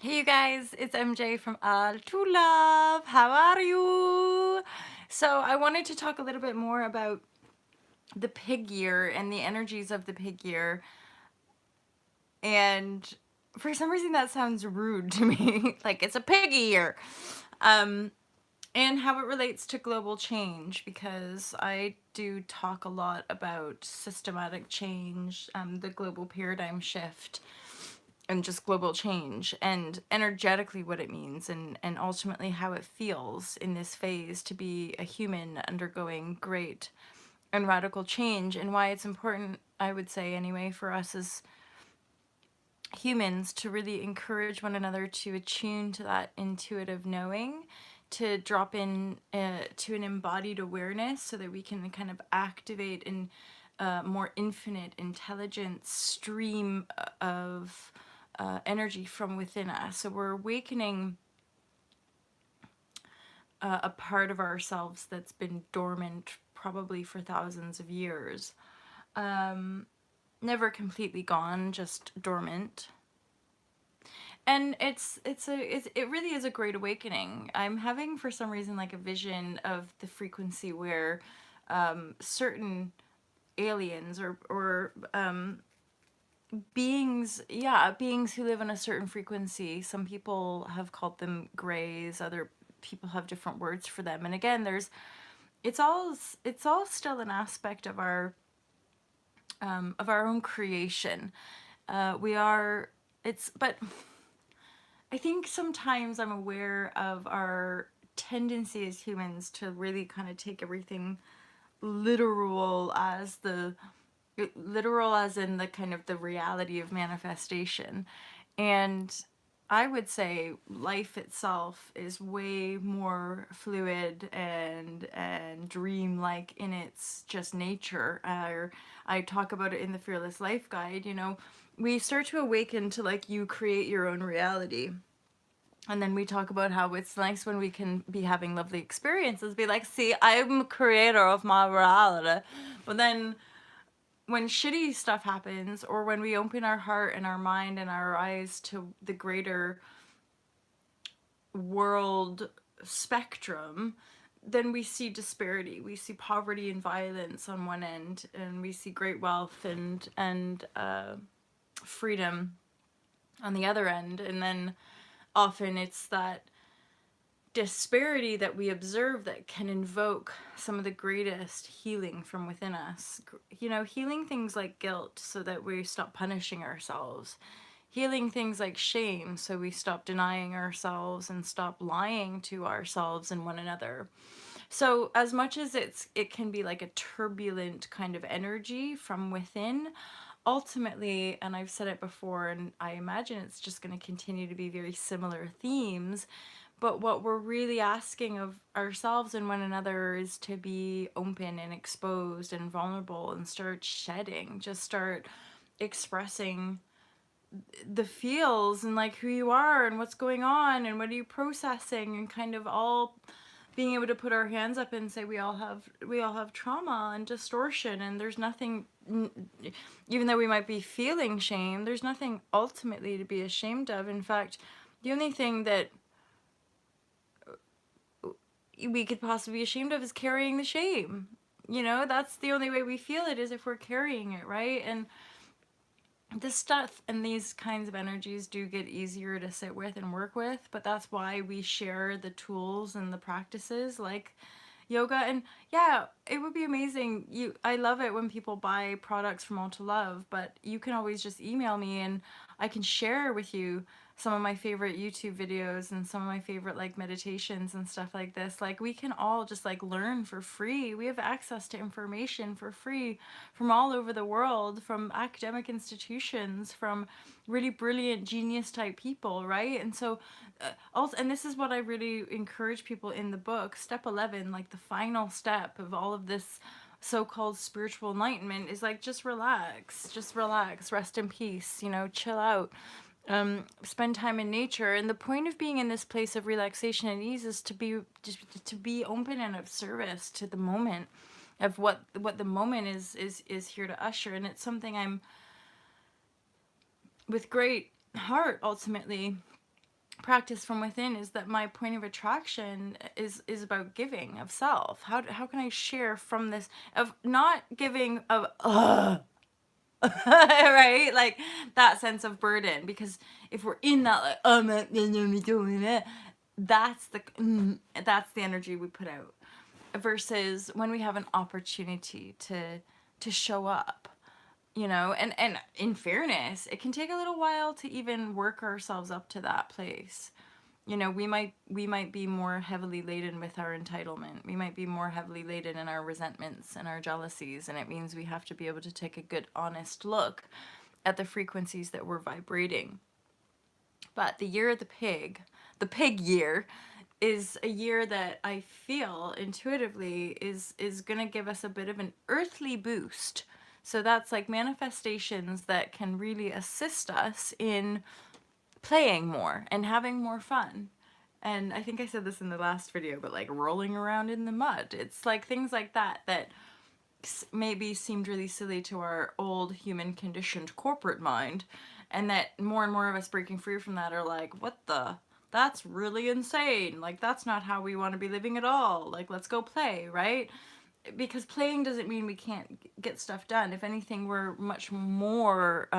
Hey you guys, it's MJ from All to Love. How are you? So I wanted to talk a little bit more about the pig year and the energies of the pig year. And for some reason that sounds rude to me, like it's a piggy year. Um, and how it relates to global change, because I do talk a lot about systematic change, the global paradigm shift, and just global change and energetically what it means, and ultimately how it feels in this phase to be a human undergoing great and radical change, and why it's important, I would say anyway, for us as humans to really encourage one another to attune to that intuitive knowing, to drop in to an embodied awareness so that we can kind of activate an more infinite intelligence stream of energy from within us. So we're awakening a part of ourselves that's been dormant probably for thousands of years. Never completely gone, just dormant. And it really is a great awakening. I'm having for some reason like a vision of the frequency where certain aliens or beings, yeah, beings who live on a certain frequency. Some people have called them grays, other people have different words for them. And again, there's it's all still an aspect of our own creation. We are it's but I think sometimes I'm aware of our tendency as humans to really kind of take everything literal as the literal as in the kind of the reality of manifestation. And I would say life itself is way more fluid and dreamlike in its just nature. I talk about it in the Fearless Life Guide. We start to awaken to like you create your own reality. And then we talk about how it's nice when we can be having lovely experiences, be like, see, I'm a creator of my reality. But then when shitty stuff happens, or when we open our heart and our mind and our eyes to the greater world spectrum, then we see disparity. We see poverty and violence on one end, and we see great wealth and freedom on the other end. And then often it's that disparity that we observe that can invoke some of the greatest healing from within us. Healing things like guilt so that we stop punishing ourselves. Healing things like shame so we stop denying ourselves and stop lying to ourselves and one another. So as much as it can be like a turbulent kind of energy from within, ultimately, and I've said it before, and I imagine it's just going to continue to be very similar themes, but what we're really asking of ourselves and one another is to be open and exposed and vulnerable and start shedding, just start expressing the feels and like who you are and what's going on and what are you processing, and kind of all being able to put our hands up and say we all have trauma and distortion, and there's nothing, even though we might be feeling shame, there's nothing ultimately to be ashamed of. In fact, the only thing that we could possibly be ashamed of is carrying the shame. That's the only way we feel it, is if we're carrying it, right? And this stuff and these kinds of energies do get easier to sit with and work with, but that's why we share the tools and the practices like yoga. And yeah, it would be amazing. I love it when people buy products from All to Love, but you can always just email me and I can share with you some of my favorite YouTube videos and some of my favorite like meditations and stuff like this. Like we can all just like learn for free. We have access to information for free from all over the world, from academic institutions, from really brilliant genius type people, right? And so also, and this is what I really encourage people in the book, step 11, like the final step of all of this so-called spiritual enlightenment, is like just relax, rest in peace, chill out, spend time in nature. And the point of being in this place of relaxation and ease is to be open and of service to the moment of what the moment is here to usher. And it's something I'm with great heart ultimately practice from within is that my point of attraction is about giving of self. How can I share from this, of not giving of right, like that sense of burden, because if we're in that like I'm not doing it, that's the energy we put out, versus when we have an opportunity to show up, you know. And in fairness, it can take a little while to even work ourselves up to that place. You know, we might be more heavily laden with our entitlement. We might be more heavily laden in our resentments and our jealousies, and it means we have to be able to take a good honest look at the frequencies that we're vibrating. But the year of the pig year, is a year that I feel intuitively is going to give us a bit of an earthly boost. So that's like manifestations that can really assist us in playing more and having more fun. And I think I said this in the last video, but like rolling around in the mud. It's like things like that that maybe seemed really silly to our old human conditioned corporate mind, and that more and more of us breaking free from that are like, what the? That's really insane. Like, that's not how we want to be living at all. Like, let's go play, right? Because playing doesn't mean we can't get stuff done. If anything, we're much more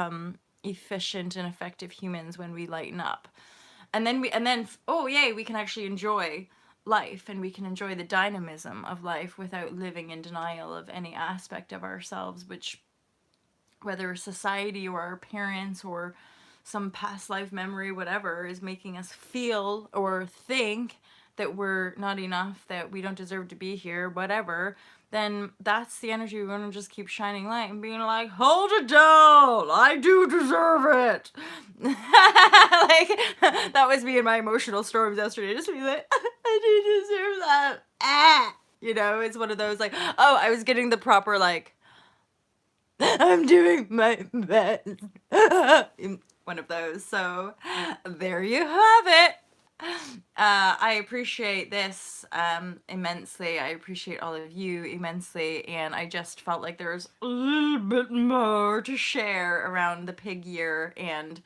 efficient and effective humans when we lighten up. And then oh yay, we can actually enjoy life, and we can enjoy the dynamism of life without living in denial of any aspect of ourselves, which, whether society or our parents or some past life memory, whatever, is making us feel or think that we're not enough, that we don't deserve to be here, whatever, then that's the energy we want to just keep shining light and being like, hold it down, I do deserve it. Like, that was me in my emotional storms yesterday, just being like, I do deserve that. You know, it's one of those like, oh, I was getting the proper like, I'm doing my best. One of those. So there you have it. I appreciate this immensely. I appreciate all of you immensely. And I just felt like there was a little bit more to share around the pig year. And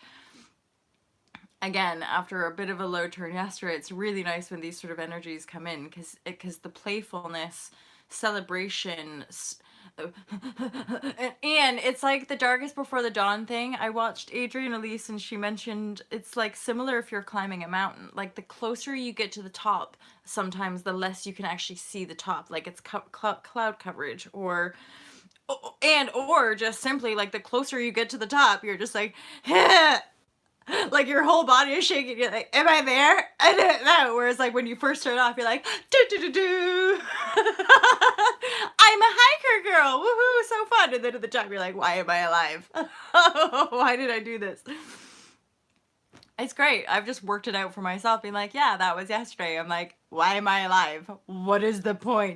again, after a bit of a low turn yesterday, it's really nice when these sort of energies come in, because the playfulness, celebration, and it's like the darkest before the dawn thing. I watched Adrienne Elise, and she mentioned it's like similar if you're climbing a mountain. Like, the closer you get to the top, sometimes the less you can actually see the top. Like, it's cloud coverage, or just simply like the closer you get to the top, you're just like, like your whole body is shaking. You're like, am I there? I don't know. Whereas like when you first start off, you're like, do do do do. I'm a hiker girl. Woohoo, so fun. And then at the top, you're like, why am I alive? Why did I do this? It's great. I've just worked it out for myself, being like, yeah, that was yesterday. I'm like, why am I alive? What is the point?